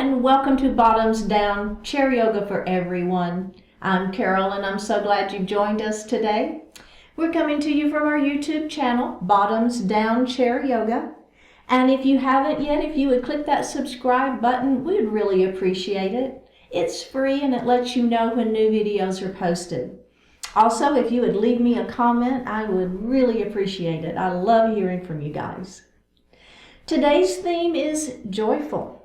and welcome to Bottoms Down Chair Yoga for Everyone. I'm Carol and I'm so glad you've joined us today. We're coming to you from our YouTube channel, Bottoms Down Chair Yoga. And if you haven't yet, if you would click that subscribe button, we'd really appreciate it. It's free and it lets you know when new videos are posted. Also, if you would leave me a comment, I would really appreciate it. I love hearing from you guys. Today's theme is joyful.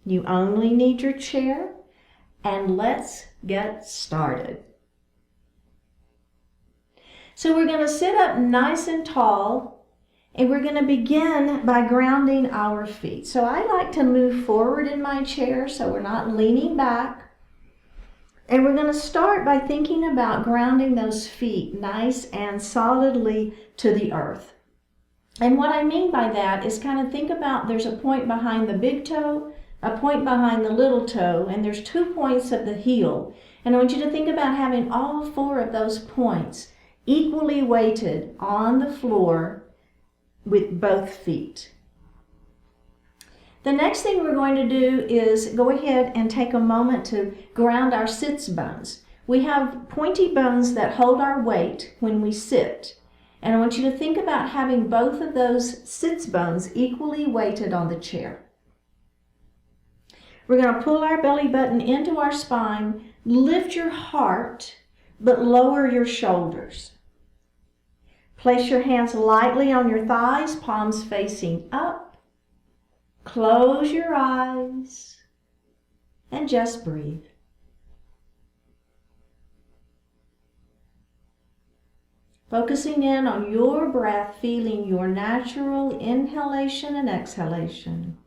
You only need your chair, and let's get started. So we're going to sit up nice and tall, and we're going to begin by grounding our feet. So I like to move forward in my chair so we're not leaning back. And we're going to start by thinking about grounding those feet nice and solidly to the earth. And what I mean by that is kind of think about there's a point behind the big toe, a point behind the little toe, and there's 2 points of the heel. And I want you to think about having all 4 of those points equally weighted on the floor with both feet. The next thing we're going to do is go ahead and take a moment to ground our sits bones. We have pointy bones that hold our weight when we sit. And I want you to think about having both of those sits bones equally weighted on the chair. We're going to pull our belly button into our spine, lift your heart, but lower your shoulders. Place your hands lightly on your thighs, palms facing up. Close your eyes and just breathe. Focusing in on your breath, feeling your natural inhalation and exhalation.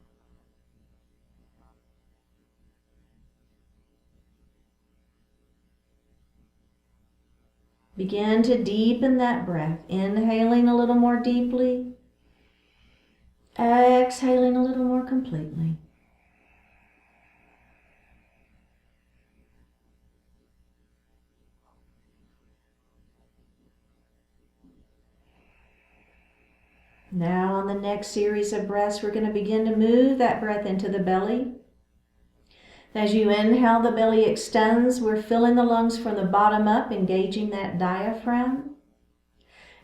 Begin to deepen that breath, inhaling a little more deeply, exhaling a little more completely. Now on the next series of breaths, we're going to begin to move that breath into the belly. As you inhale, the belly extends. We're filling the lungs from the bottom up, engaging that diaphragm.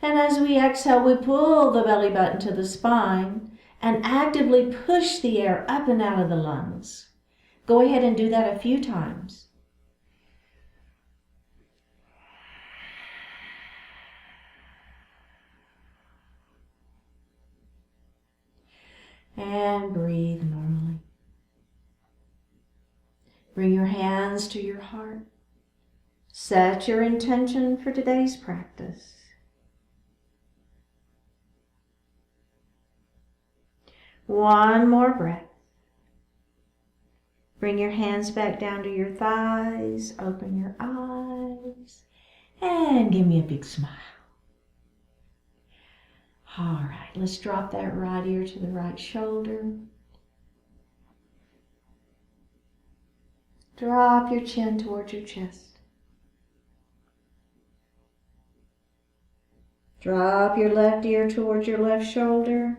And as we exhale, we pull the belly button to the spine and actively push the air up and out of the lungs. Go ahead and do that a few times. And breathe normally. Bring your hands to your heart. Set your intention for today's practice. One more breath. Bring your hands back down to your thighs. Open your eyes. And give me a big smile. All right, let's drop that right ear to the right shoulder. Drop your chin towards your chest. Drop your left ear towards your left shoulder.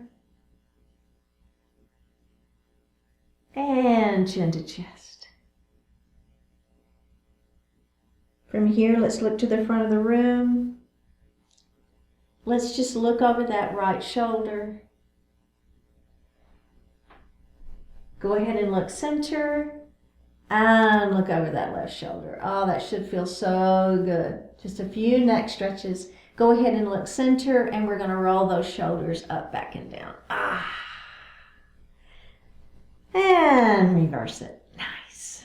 And chin to chest. From here, let's look to the front of the room. Let's just look over that right shoulder. Go ahead and look center. And look over that left shoulder. Oh, that should feel so good. Just a few neck stretches. Go ahead and look center, and we're going to roll those shoulders up, back, and down. And reverse it. Nice.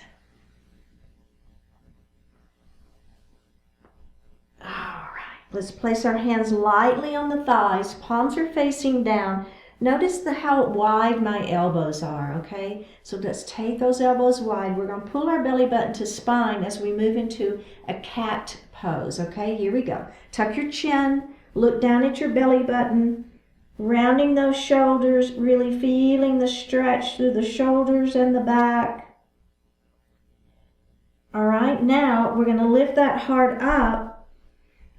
All right. Let's place our hands lightly on the thighs. Palms are facing down. Notice how wide my elbows are, okay? So let's take those elbows wide. We're going to pull our belly button to spine as we move into a cat pose, okay? Here we go. Tuck your chin, look down at your belly button, rounding those shoulders, really feeling the stretch through the shoulders and the back. All right, now we're going to lift that heart up,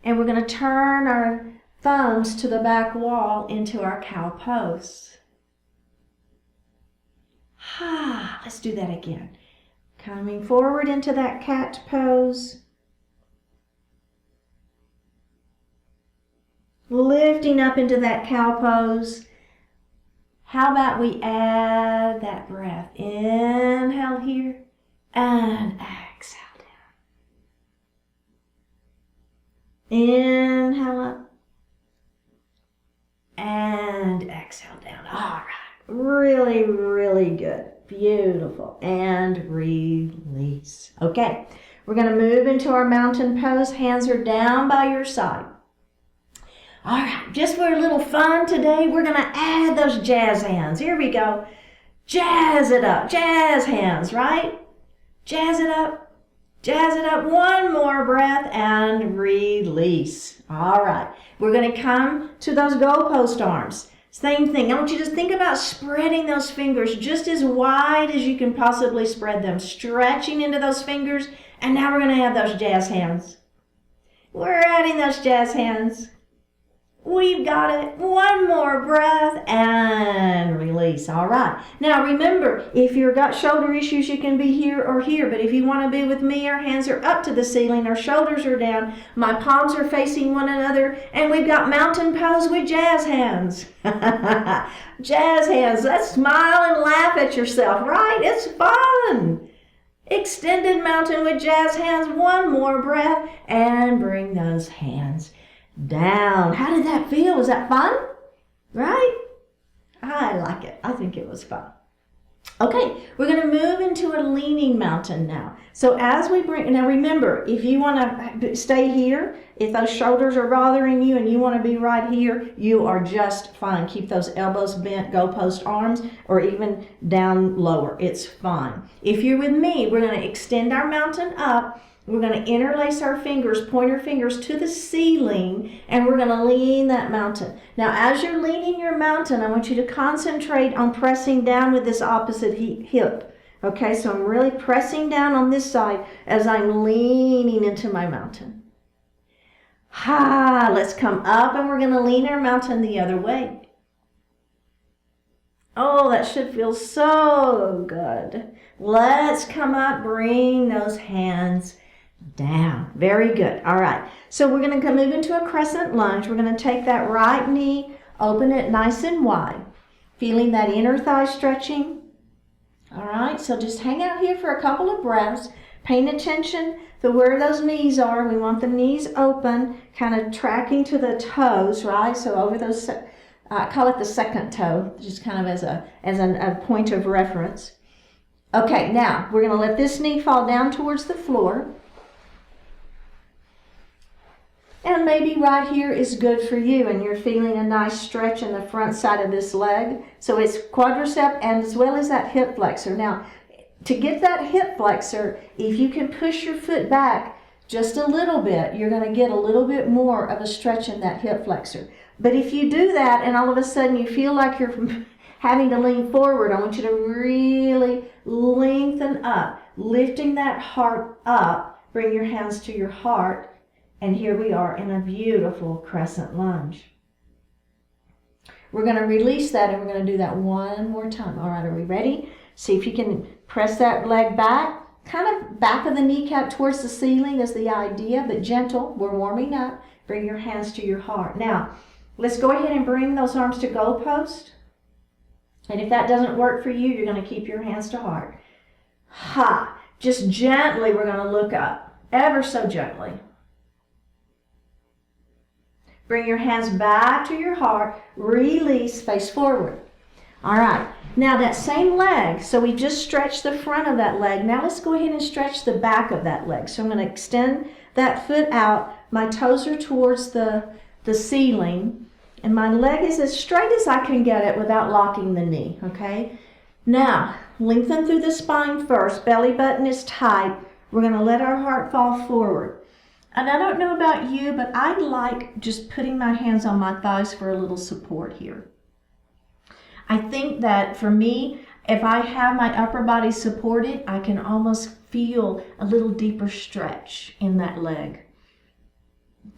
and we're going to turn our thumbs to the back wall into our cow pose. Let's do that again. Coming forward into that cat pose. Lifting up into that cow pose. How about we add that breath? Inhale here and exhale down. Inhale up and exhale down. All right. Really, really good. Beautiful. And release. Okay. We're going to move into our mountain pose. Hands are down by your side. All right, just for a little fun today, we're going to add those jazz hands. Here we go. Jazz it up. Jazz hands, right? Jazz it up. Jazz it up. One more breath and release. All right, we're going to come to those goalpost arms. Same thing. I want you to think about spreading those fingers just as wide as you can possibly spread them. Stretching into those fingers. And now we're going to have those jazz hands. We're adding those jazz hands. We've got it. One more breath and release. All right. Now remember, if you've got shoulder issues, you can be here or here. But if you want to be with me, our hands are up to the ceiling. Our shoulders are down. My palms are facing one another. And we've got mountain pose with jazz hands. Jazz hands. Let's smile and laugh at yourself, right? It's fun. Extended mountain with jazz hands. One more breath and bring those hands down. How did that feel? Was that fun? Right? I like it. I think it was fun. Okay, we're going to move into a leaning mountain now. So as we bring, now remember, if you want to stay here, if those shoulders are bothering you and you want to be right here, you are just fine. Keep those elbows bent, goalpost arms, or even down lower. It's fine. If you're with me, we're going to extend our mountain up. We're going to interlace our fingers, pointer fingers to the ceiling, and we're going to lean that mountain. Now, as you're leaning your mountain, I want you to concentrate on pressing down with this opposite hip. Okay, so I'm really pressing down on this side as I'm leaning into my mountain. Let's come up, and we're going to lean our mountain the other way. Oh, that should feel so good. Let's come up, bring those hands down. Very good. All right. So we're going to move into a crescent lunge. We're going to take that right knee, open it nice and wide. Feeling that inner thigh stretching. All right. So just hang out here for a couple of breaths. Paying attention to where those knees are. We want the knees open, kind of tracking to the toes, right? So over those, I call it the second toe, just kind of as a point of reference. Okay. Now we're going to let this knee fall down towards the floor. And maybe right here is good for you and you're feeling a nice stretch in the front side of this leg. So it's quadricep and as well as that hip flexor. Now, to get that hip flexor, if you can push your foot back just a little bit, you're going to get a little bit more of a stretch in that hip flexor. But if you do that and all of a sudden you feel like you're having to lean forward, I want you to really lengthen up, lifting that heart up. Bring your hands to your heart. And here we are in a beautiful crescent lunge. We're going to release that and we're going to do that one more time. All right, are we ready? See if you can press that leg back. Kind of back of the kneecap towards the ceiling is the idea, but gentle. We're warming up. Bring your hands to your heart. Now, let's go ahead and bring those arms to goalpost. And if that doesn't work for you, you're going to keep your hands to heart. Just gently, we're going to look up. Ever so gently. Bring your hands back to your heart. Release, face forward. All right. Now that same leg, so we just stretched the front of that leg. Now let's go ahead and stretch the back of that leg. So I'm going to extend that foot out. My toes are towards the ceiling. And my leg is as straight as I can get it without locking the knee. Okay. Now, lengthen through the spine first. Belly button is tight. We're going to let our heart fall forward. And I don't know about you, but I like just putting my hands on my thighs for a little support here. I think that for me, if I have my upper body supported, I can almost feel a little deeper stretch in that leg.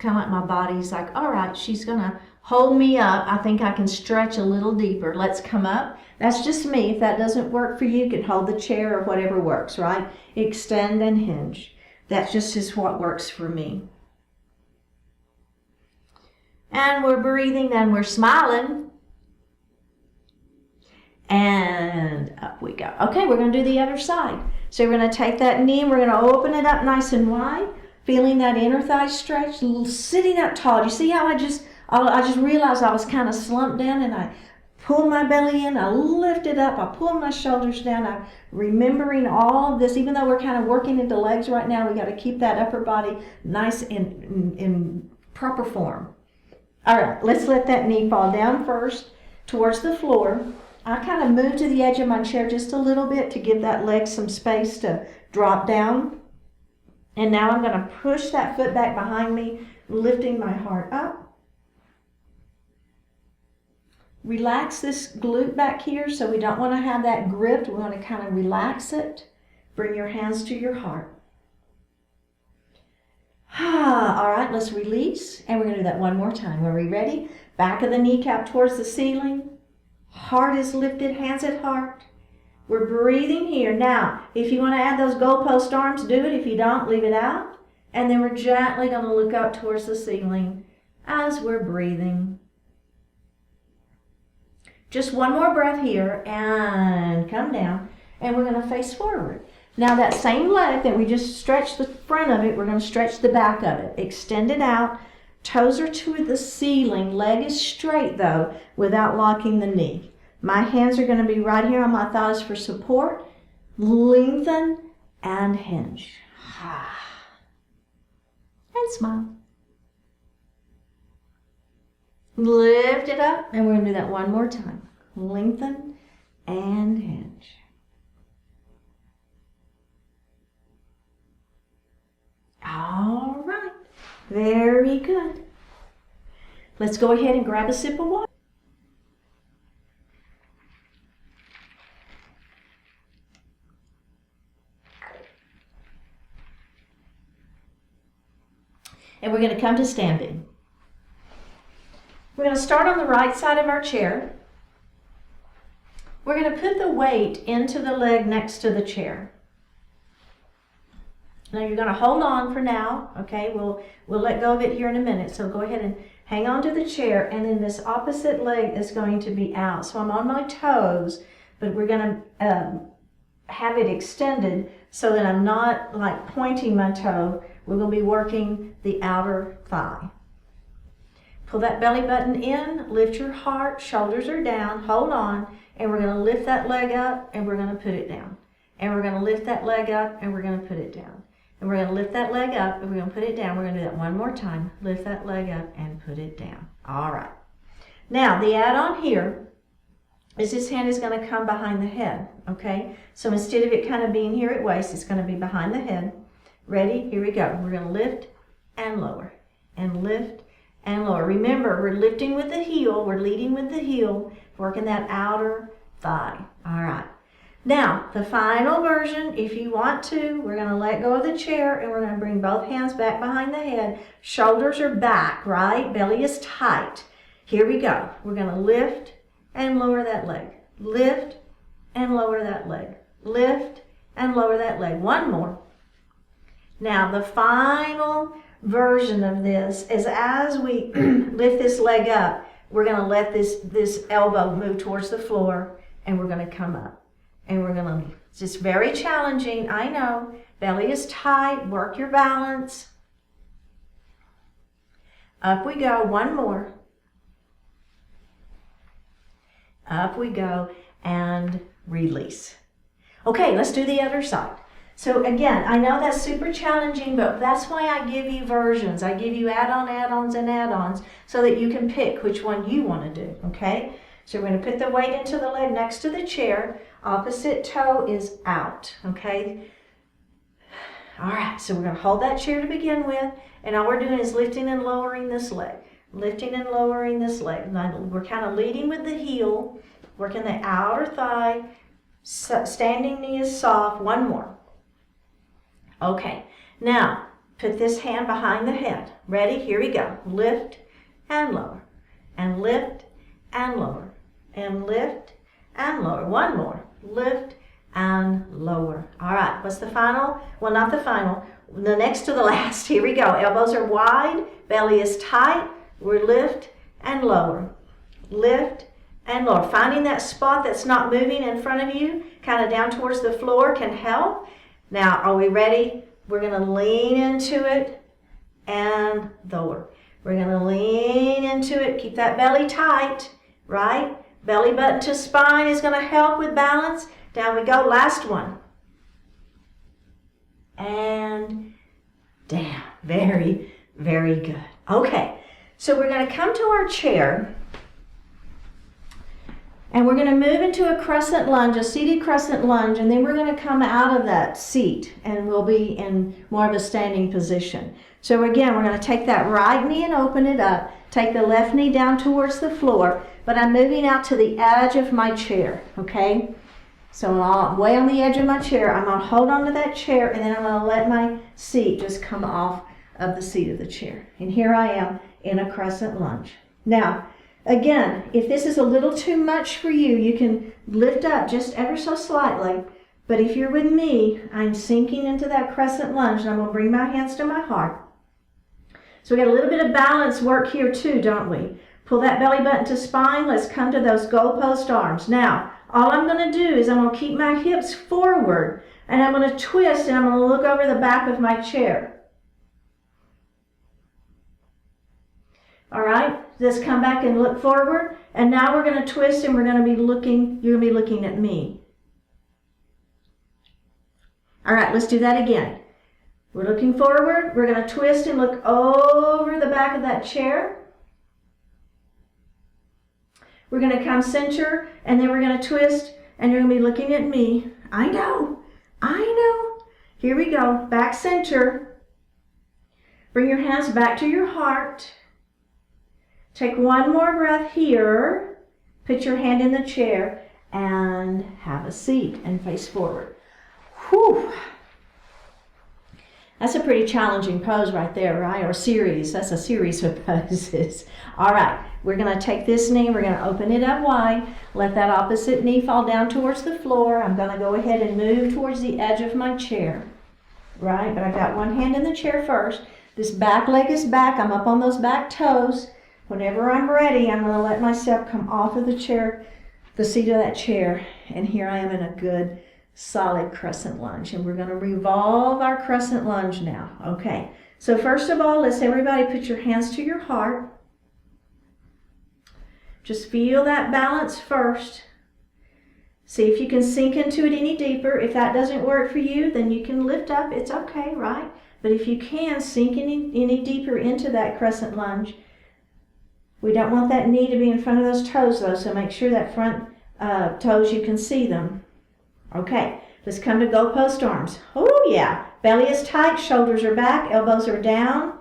kind of like my body's like, all right, she's gonna hold me up. I think I can stretch a little deeper. Let's come up. That's just me. If that doesn't work for you, you can hold the chair or whatever works, right? Extend and hinge. That just is what works for me. And we're breathing and we're smiling. And up we go. Okay, we're going to do the other side. So we're going to take that knee and we're going to open it up nice and wide, feeling that inner thigh stretch, sitting up tall. You see how I just realized I was kind of slumped down, and I pulled my belly in, I lifted up, I pulled my shoulders down. I'm remembering all of this, even though we're kind of working into legs right now, we got to keep that upper body nice in proper form. All right, let's let that knee fall down first towards the floor. I kind of moved to the edge of my chair just a little bit to give that leg some space to drop down. And now I'm going to push that foot back behind me, lifting my heart up. Relax this glute back here, so we don't want to have that gripped. We want to kind of relax it. Bring your hands to your heart. All right, let's release. And we're going to do that one more time. Are we ready? Back of the kneecap towards the ceiling. Heart is lifted, hands at heart. We're breathing here. Now, if you want to add those goalpost arms, do it. If you don't, leave it out. And then we're gently going to look up towards the ceiling as we're breathing. Just one more breath here and come down. And we're going to face forward. Now that same leg that we just stretched the front of it, we're going to stretch the back of it. Extend it out. Toes are to the ceiling. Leg is straight though, without locking the knee. My hands are going to be right here on my thighs for support. Lengthen and hinge. And smile. Lift it up, and we're going to do that one more time. Lengthen and hinge. All right. Very good. Let's go ahead and grab a sip of water. And we're going to come to standing. We're going to start on the right side of our chair. We're going to put the weight into the leg next to the chair. Now you're going to hold on for now, okay? We'll let go of it here in a minute. So go ahead and hang on to the chair, and then this opposite leg is going to be out. So I'm on my toes, but we're going to have it extended so that I'm not like pointing my toe. We're going to be working the outer thigh. Pull that belly button in, lift your heart, shoulders are down, hold on, and we're going to lift that leg up and we're going to put it down. And we're going to lift that leg up and we're going to put it down. And we're going to lift that leg up and we're going to put it down. We're going to do that one more time. Lift that leg up and put it down. All right. Now, the add-on here is this hand is going to come behind the head, okay? So instead of it kind of being here at waist, it's going to be behind the head. Ready? Here we go. We're going to lift and lower and lift and lower. Remember, we're lifting with the heel. We're leading with the heel, working that outer thigh. All right. Now, the final version, if you want to, we're going to let go of the chair and we're going to bring both hands back behind the head. Shoulders are back, right? Belly is tight. Here we go. We're going to lift and lower that leg. Lift and lower that leg. Lift and lower that leg. One more. Now, the final version of this is as we lift this leg up, we're going to let this elbow move towards the floor and we're going to come up. And we're going to, it's just very challenging, I know. Belly is tight, work your balance. Up we go, one more. Up we go, and release. Okay, let's do the other side. So again, I know that's super challenging, but that's why I give you versions. I give you add-ons, and add-ons, so that you can pick which one you want to do, okay? So we're going to put the weight into the leg next to the chair. Opposite toe is out, okay? All right, so we're going to hold that chair to begin with, and all we're doing is lifting and lowering this leg. Lifting and lowering this leg. Now we're kind of leading with the heel, working the outer thigh. Standing knee is soft. One more. Okay, now Put this hand behind the head. Ready? Here we go. Lift and lower, and lift and lower, and lift and lower. One more. Lift and lower. All right, what's the final? Well, not the final. The next to the last. Here we go. Elbows are wide, belly is tight. We're lift and lower. Lift and lower. Finding that spot that's not moving in front of you, kind of down towards the floor, can help. Now, are we ready? We're going to lean into it and lower. We're going to lean into it. Keep that belly tight, right? Belly button to spine is going to help with balance. Down we go. Last one. And down. Very, very good. Okay, so we're going to come to our chair. And we're going to move into a crescent lunge, a seated crescent lunge, and then we're going to come out of that seat and we'll be in more of a standing position. So again, we're going to take that right knee and open it up. Take the left knee down towards the floor, but I'm moving out to the edge of my chair, okay? So I'm way on the edge of my chair. I'm going to hold on to that chair and then I'm going to let my seat just come off of the seat of the chair. And here I am in a crescent lunge. Now, again, if this is a little too much for you, you can lift up just ever so slightly. But if you're with me, I'm sinking into that crescent lunge and I'm going to bring my hands to my heart. So we got a little bit of balance work here too, don't we? Pull that belly button to spine. Let's come to those goalpost arms. Now, all I'm going to do is I'm going to keep my hips forward and I'm going to twist and I'm going to look over the back of my chair. All right, just come back and look forward. And now we're going to twist and we're going to be looking, you're going to be looking at me. All right, let's do that again. We're looking forward. We're going to twist and look over the back of that chair. We're going to come center and then we're going to twist and you're going to be looking at me. I know. Here we go. Back center. Bring your hands back to your heart. Take one more breath here. Put your hand in the chair and have a seat and face forward. Whew. That's a pretty challenging pose right there, right? Or series. That's a series of poses. All right. We're going to take this knee. We're going to open it up wide. Let that opposite knee fall down towards the floor. I'm going to go ahead and move towards the edge of my chair. Right? But I've got one hand in the chair first. This back leg is back. I'm up on those back toes. Whenever I'm ready, I'm going to let myself come off of the chair, the seat of that chair. And here I am in a good, solid crescent lunge. And we're going to revolve our crescent lunge now. Okay. So first of all, let's everybody put your hands to your heart. Just feel that balance first. See if you can sink into it any deeper. If that doesn't work for you, then you can lift up. It's okay, right? But if you can sink any deeper into that crescent lunge, we don't want that knee to be in front of those toes though, so make sure that front toes, you can see them. Okay, let's come to goalpost arms. Oh yeah, belly is tight, shoulders are back, elbows are down.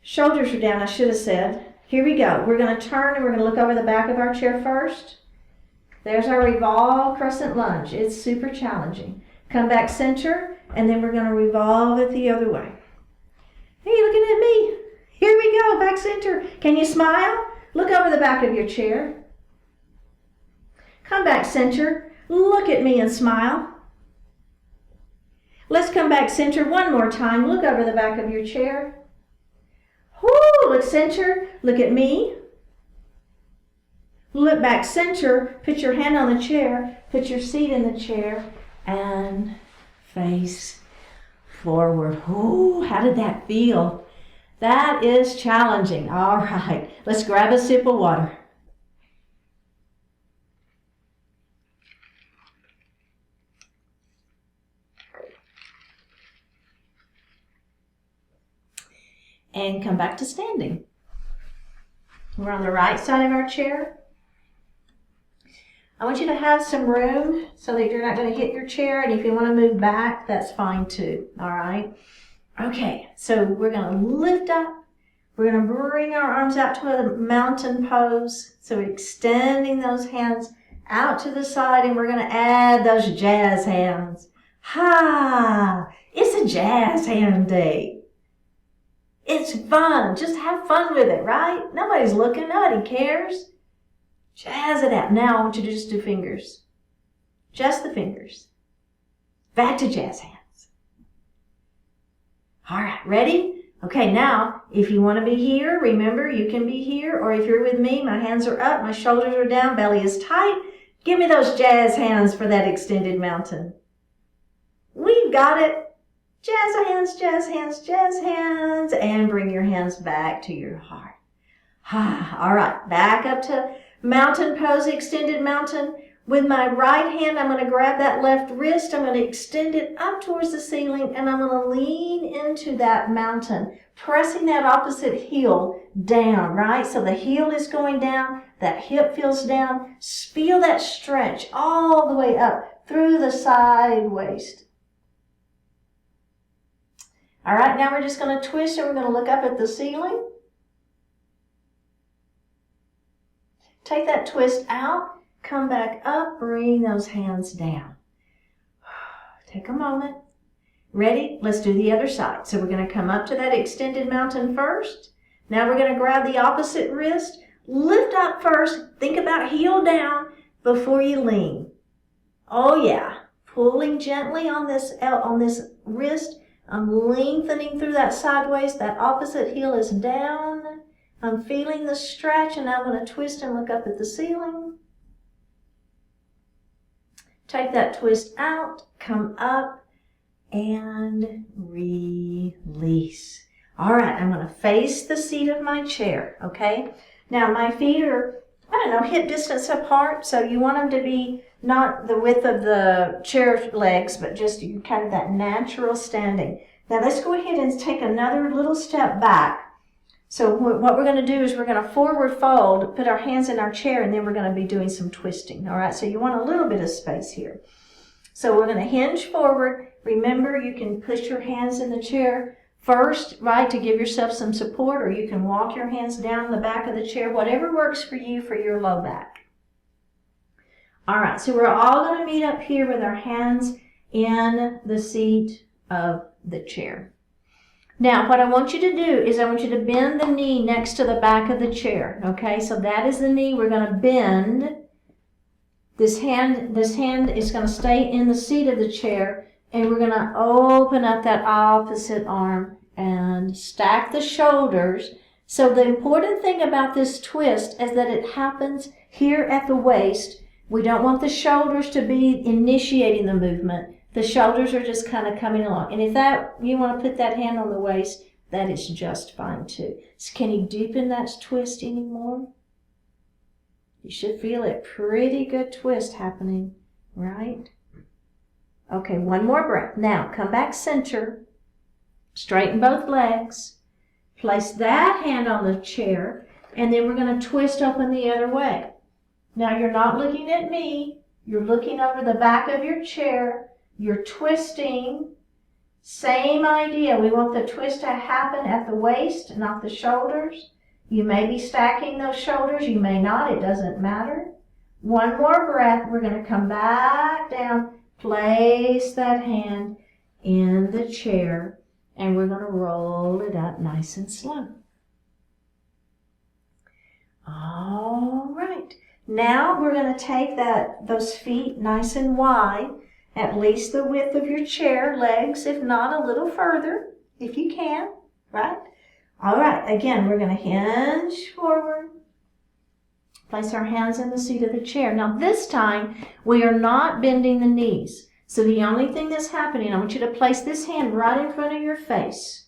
Shoulders are down, I should have said. Here we go. We're going to turn and we're going to look over the back of our chair first. There's our revolve crescent lunge. It's super challenging. Come back center, and then we're going to revolve it the other way. Hey, you looking at me? Here we go, back center. Can you smile? Look over the back of your chair. Come back center. Look at me and smile. Let's come back center one more time. Look over the back of your chair. Whoo, look center. Look at me. Look back center. Put your hand on the chair. Put your seat in the chair. And face forward. Ooh, how did that feel? That is challenging. All right, let's grab a sip of water. And come back to standing. We're on the right side of our chair. I want you to have some room so that you're not going to hit your chair, and if you want to move back, that's fine too, all right? Okay, so we're going to lift up. We're going to bring our arms out to a mountain pose. So we're extending those hands out to the side, and we're going to add those jazz hands. Ha! It's a jazz hand day. It's fun. Just have fun with it, right? Nobody's looking. Nobody cares. Jazz it out. Now I want you to just do fingers. Just the fingers. Back to jazz hands. All right, ready? Okay, now, if you want to be here, remember, you can be here. Or if you're with me, my hands are up, my shoulders are down, belly is tight. Give me those jazz hands for that extended mountain. We've got it. Jazz hands, jazz hands, jazz hands. And bring your hands back to your heart. All right, back up to mountain pose, extended mountain. With my right hand, I'm going to grab that left wrist. I'm going to extend it up towards the ceiling, and I'm going to lean into that mountain, pressing that opposite heel down, right? So the heel is going down, that hip feels down. Feel that stretch all the way up through the side waist. All right, now we're just going to twist, and we're going to look up at the ceiling. Take that twist out. Come back up, bring those hands down. Take a moment. Ready? Let's do the other side. So we're going to come up to that extended mountain first. Now we're going to grab the opposite wrist. Lift up first. Think about heel down before you lean. Oh yeah. Pulling gently on this wrist. I'm lengthening through that sideways. That opposite heel is down. I'm feeling the stretch, and I'm going to twist and look up at the ceiling. Take that twist out, come up, and release. All right, I'm going to face the seat of my chair, okay? Now, my feet are, hip distance apart, so you want them to be not the width of the chair legs, but just kind of that natural standing. Now, let's go ahead and take another little step back. So what we're going to do is we're going to forward fold, put our hands in our chair, and then we're going to be doing some twisting. All right, so you want a little bit of space here. So we're going to hinge forward. Remember, you can push your hands in the chair first, right, to give yourself some support, or you can walk your hands down the back of the chair, whatever works for you for your low back. All right, so we're all going to meet up here with our hands in the seat of the chair. Now, what I want you to do is I want you to bend the knee next to the back of the chair, okay? So that is the knee we're going to bend. This hand is going to stay in the seat of the chair, and we're going to open up that opposite arm and stack the shoulders. So the important thing about this twist is that it happens here at the waist. We don't want the shoulders to be initiating the movement. The shoulders are just kind of coming along. And if you want to put that hand on the waist, that is just fine too. So can you deepen that twist anymore? You should feel a pretty good twist happening, right? Okay, one more breath. Now, come back center. Straighten both legs. Place that hand on the chair, and then we're going to twist open the other way. Now, you're not looking at me. You're looking over the back of your chair. You're twisting. Same idea. We want the twist to happen at the waist, not the shoulders. You may be stacking those shoulders. You may not. It doesn't matter. One more breath. We're going to come back down. Place that hand in the chair, and we're going to roll it up nice and slow. All right. Now we're going to take those feet nice and wide, at least the width of your chair legs, if not a little further, if you can, right? All right, again, we're going to hinge forward, place our hands in the seat of the chair. Now this time, we are not bending the knees. So the only thing that's happening, I want you to place this hand right in front of your face.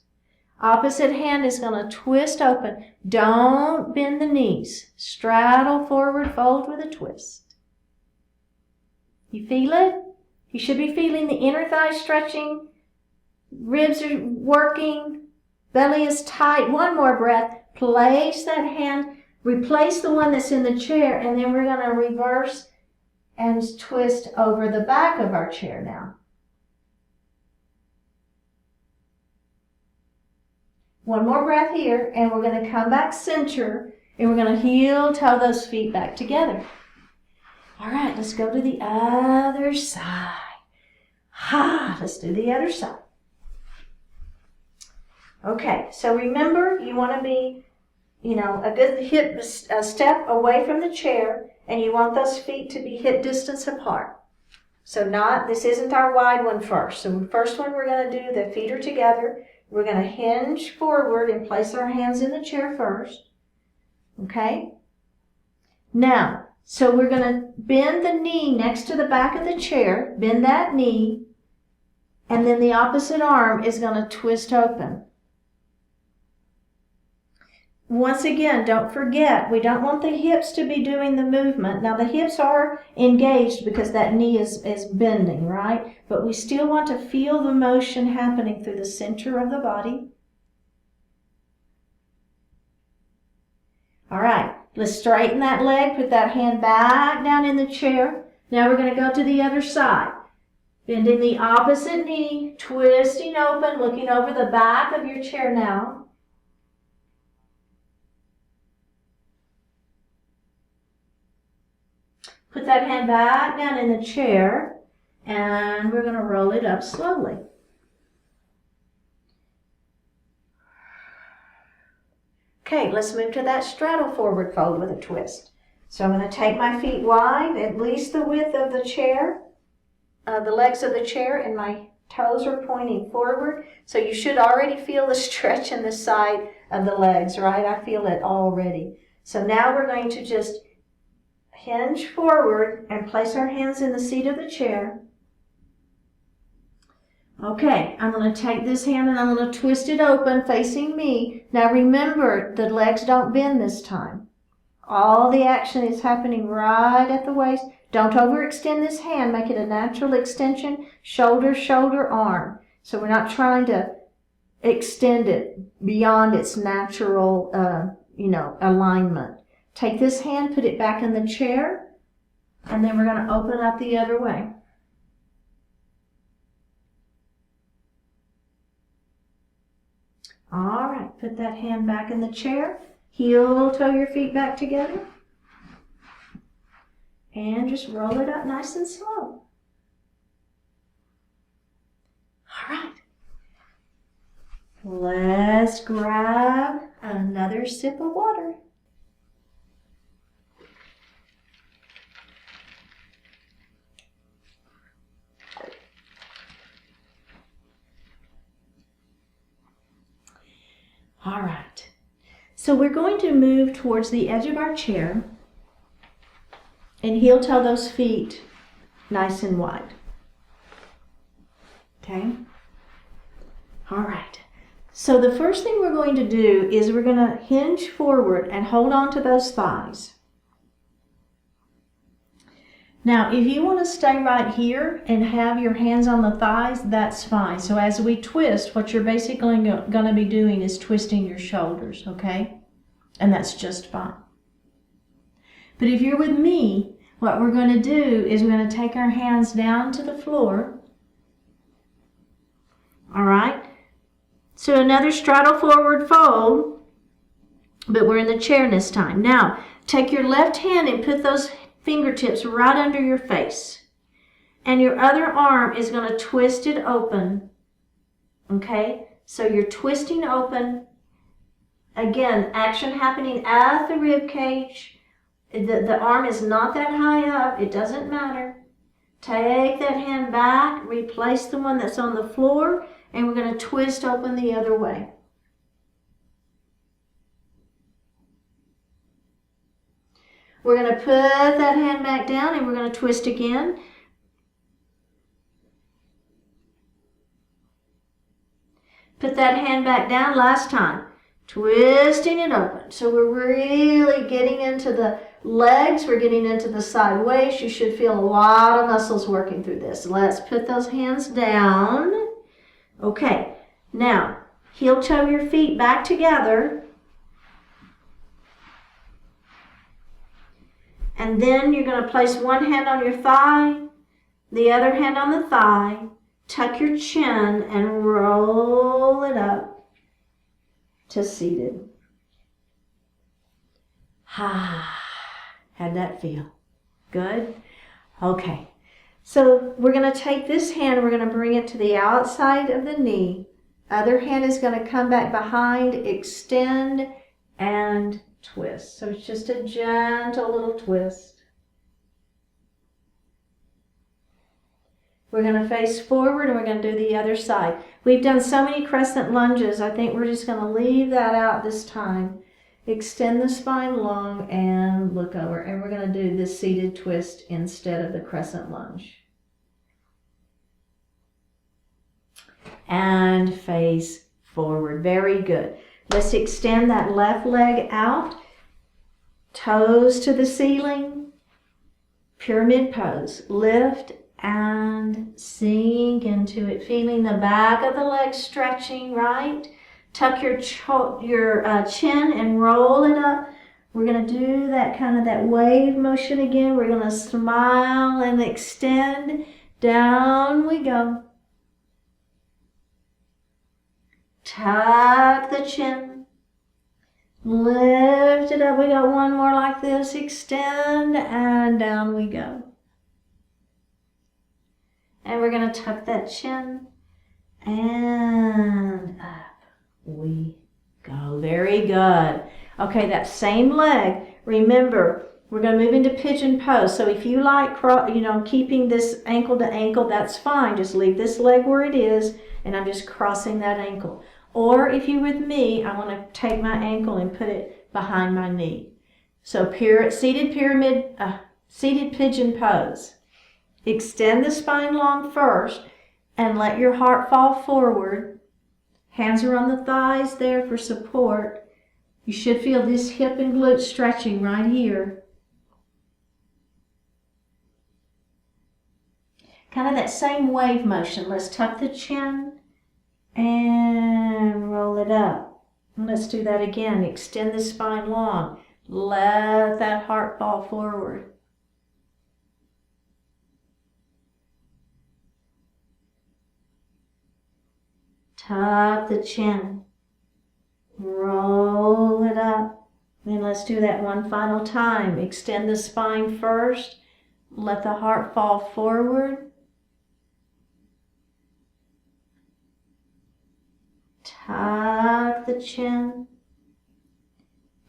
Opposite hand is going to twist open. Don't bend the knees. Straddle forward, fold with a twist. You feel it? You should be feeling the inner thighs stretching. Ribs are working. Belly is tight. One more breath. Place that hand. Replace the one that's in the chair, and then we're going to reverse and twist over the back of our chair now. One more breath here, and we're going to come back center, and we're going to heel toe those feet back together. All right, let's go to the other side. Let's do the other side. Okay, so remember, you want to be, a good a step away from the chair, and you want those feet to be hip distance apart. So this isn't our wide one first. So the first one we're going to do, the feet are together. We're going to hinge forward and place our hands in the chair first. Okay? Now, so we're going to bend the knee next to the back of the chair, bend that knee, and then the opposite arm is going to twist open. Once again, don't forget, we don't want the hips to be doing the movement. Now, the hips are engaged because that knee is bending, right? But we still want to feel the motion happening through the center of the body. All right, let's straighten that leg, put that hand back down in the chair. Now we're going to go to the other side. Bending the opposite knee, twisting open, looking over the back of your chair now. Put that hand back down in the chair, and we're going to roll it up slowly. Okay, let's move to that straddle forward fold with a twist. So I'm going to take my feet wide, at least the width of the chair, the legs of the chair, and my toes are pointing forward. So you should already feel the stretch in the side of the legs, right? I feel it already. So now we're going to just hinge forward and place our hands in the seat of the chair. Okay, I'm going to take this hand and I'm going to twist it open facing me. Now remember, the legs don't bend this time. All the action is happening right at the waist. Don't overextend this hand. Make it a natural extension, shoulder, shoulder, arm. So we're not trying to extend it beyond its natural, alignment. Take this hand, put it back in the chair, and then we're going to open up the other way. All right, put that hand back in the chair. Heel toe your feet back together. And just roll it up nice and slow. All right. Let's grab another sip of water. All right, so we're going to move towards the edge of our chair and heel toe those feet nice and wide. Okay? All right, so the first thing we're going to do is we're going to hinge forward and hold on to those thighs. Now, if you want to stay right here and have your hands on the thighs, that's fine. So as we twist, what you're basically going to be doing is twisting your shoulders, okay? And that's just fine. But if you're with me, what we're going to do is we're going to take our hands down to the floor. All right? So another straddle forward fold, but we're in the chair this time. Now, take your left hand and put those fingertips right under your face. And your other arm is going to twist it open. Okay? So you're twisting open. Again, action happening at the rib cage. The arm is not that high up. It doesn't matter. Take that hand back. Replace the one that's on the floor. And we're going to twist open the other way. We're going to put that hand back down and we're going to twist again. Put that hand back down last time. Twisting it open. So we're really getting into the legs. We're getting into the side waist. You should feel a lot of muscles working through this. Let's put those hands down. Okay. Now, heel toe your feet back together. And then you're going to place one hand on your thigh, the other hand on the thigh, tuck your chin and roll it up to seated. How'd that feel? Good? Okay. So we're going to take this hand and we're going to bring it to the outside of the knee, Other hand is going to come back behind, extend, and twist. So it's just a gentle little twist. We're going to face forward and we're going to do the other side. We've done so many crescent lunges, I think we're just going to leave that out this time. Extend the spine long and look over. And we're going to do this seated twist instead of the crescent lunge. And face forward. Very good. Let's extend that left leg out. Toes to the ceiling. Pyramid pose. Lift and sink into it. Feeling the back of the leg stretching, right? Tuck your chin and roll it up. We're going to do that kind of that wave motion again. We're going to smile and extend. Down we go. Tuck the chin. Lift it up. We got one more like this. Extend and down we go. And we're going to tuck that chin and up we go. Very good. Okay, that same leg. Remember, we're going to move into pigeon pose. So if you like, keeping this ankle to ankle, that's fine. Just leave this leg where it is, and I'm just crossing that ankle. Or if you're with me, I want to take my ankle and put it behind my knee. So seated pigeon pose. Extend the spine long first and let your heart fall forward. Hands are on the thighs there for support. You should feel this hip and glute stretching right here. Kind of that same wave motion. Let's tuck the chin and roll it up. And let's do that again. Extend the spine long. Let that heart fall forward. Tuck the chin. Roll it up. Then let's do that one final time. Extend the spine first. Let the heart fall forward. Tuck the chin.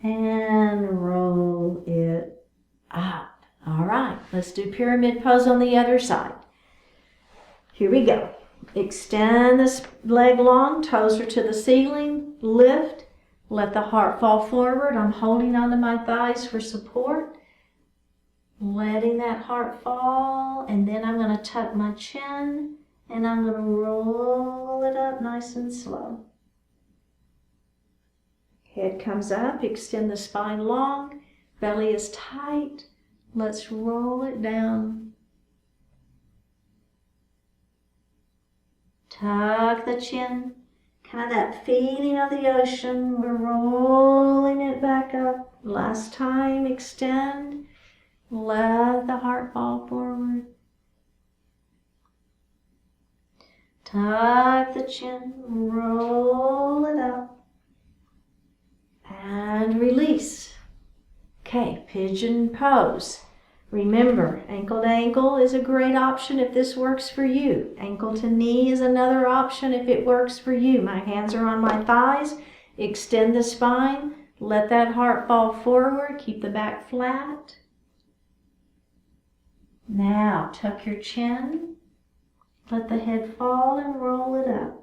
And roll it up. All right, let's do pyramid pose on the other side. Here we go. Extend this leg long, toes are to the ceiling, lift, let the heart fall forward. I'm holding onto my thighs for support, letting that heart fall, and then I'm going to tuck my chin and I'm going to roll it up nice and slow. Head comes up, extend the spine long, belly is tight, let's roll it down. Tuck the chin, kind of that feeling of the ocean. We're rolling it back up. Last time, extend. Let the heart fall forward. Tuck the chin, roll it up. And release. Okay, pigeon pose. Remember, ankle to ankle is a great option if this works for you. Ankle to knee is another option if it works for you. My hands are on my thighs. Extend the spine. Let that heart fall forward. Keep the back flat. Now, tuck your chin. Let the head fall and roll it up.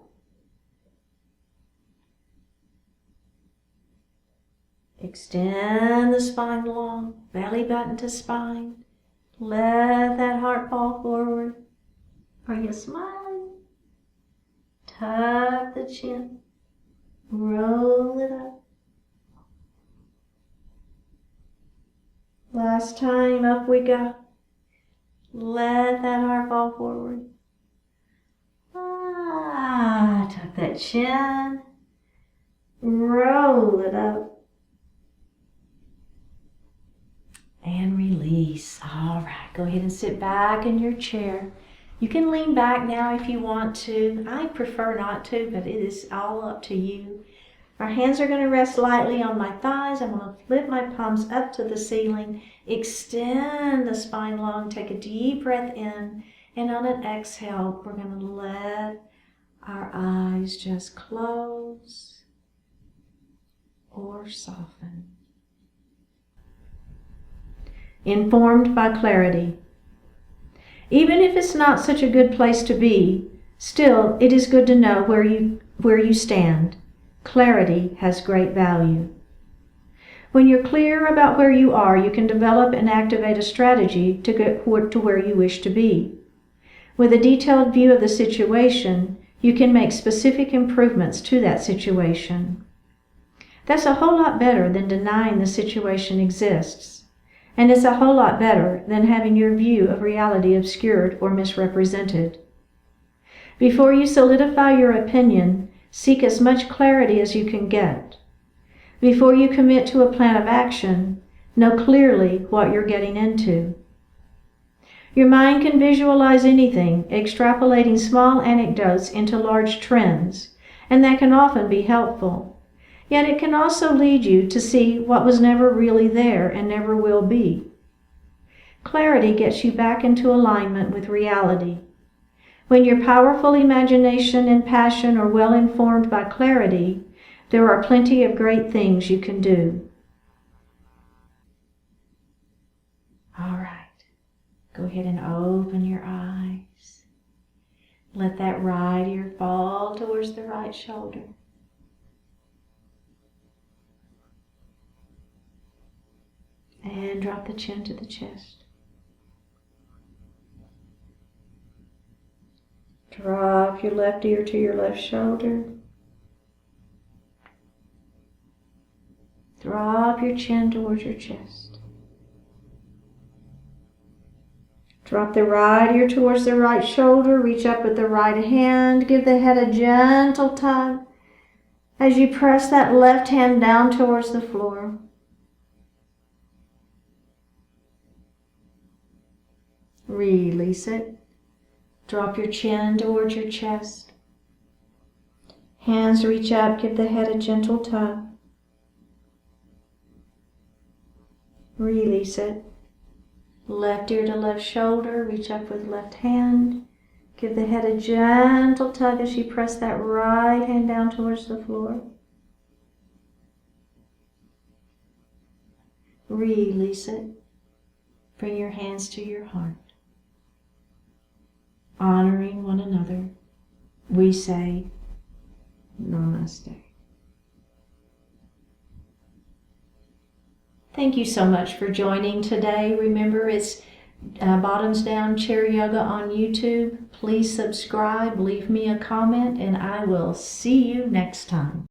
Extend the spine long, belly button to spine. Let that heart fall forward. Are you smiling? Tuck the chin. Roll it up. Last time, up we go. Let that heart fall forward. Tuck that chin. Roll it up. And release. All right, go ahead and sit back in your chair. You can lean back now if you want to. I prefer not to, but it is all up to you. Our hands are going to rest lightly on my thighs. I'm going to flip my palms up to the ceiling. Extend the spine long. Take a deep breath in. And on an exhale, we're going to let our eyes just close or soften. Informed by clarity. Even if it's not such a good place to be, still it is good to know where you stand. Clarity has great value. When you're clear about where you are, you can develop and activate a strategy to get to where you wish to be. With a detailed view of the situation, you can make specific improvements to that situation. That's a whole lot better than denying the situation exists. And it's a whole lot better than having your view of reality obscured or misrepresented. Before you solidify your opinion, seek as much clarity as you can get. Before you commit to a plan of action, know clearly what you're getting into. Your mind can visualize anything, extrapolating small anecdotes into large trends, and that can often be helpful. Yet it can also lead you to see what was never really there and never will be. Clarity gets you back into alignment with reality. When your powerful imagination and passion are well informed by clarity, there are plenty of great things you can do. All right, go ahead and open your eyes. Let that right ear fall towards the right shoulder. And drop the chin to the chest. Drop your left ear to your left shoulder. Drop your chin towards your chest. Drop the right ear towards the right shoulder. Reach up with the right hand. Give the head a gentle tug as you press that left hand down towards the floor. Release it. Drop your chin towards your chest. Hands reach up, give the head a gentle tug. Release it. Left ear to left shoulder, reach up with left hand. Give the head a gentle tug as you press that right hand down towards the floor. Release it. Bring your hands to your heart. Honoring one another, we say Namaste. Thank you so much for joining today. Remember, it's Bottoms Down Chair Yoga on YouTube. Please subscribe, leave me a comment, and I will see you next time.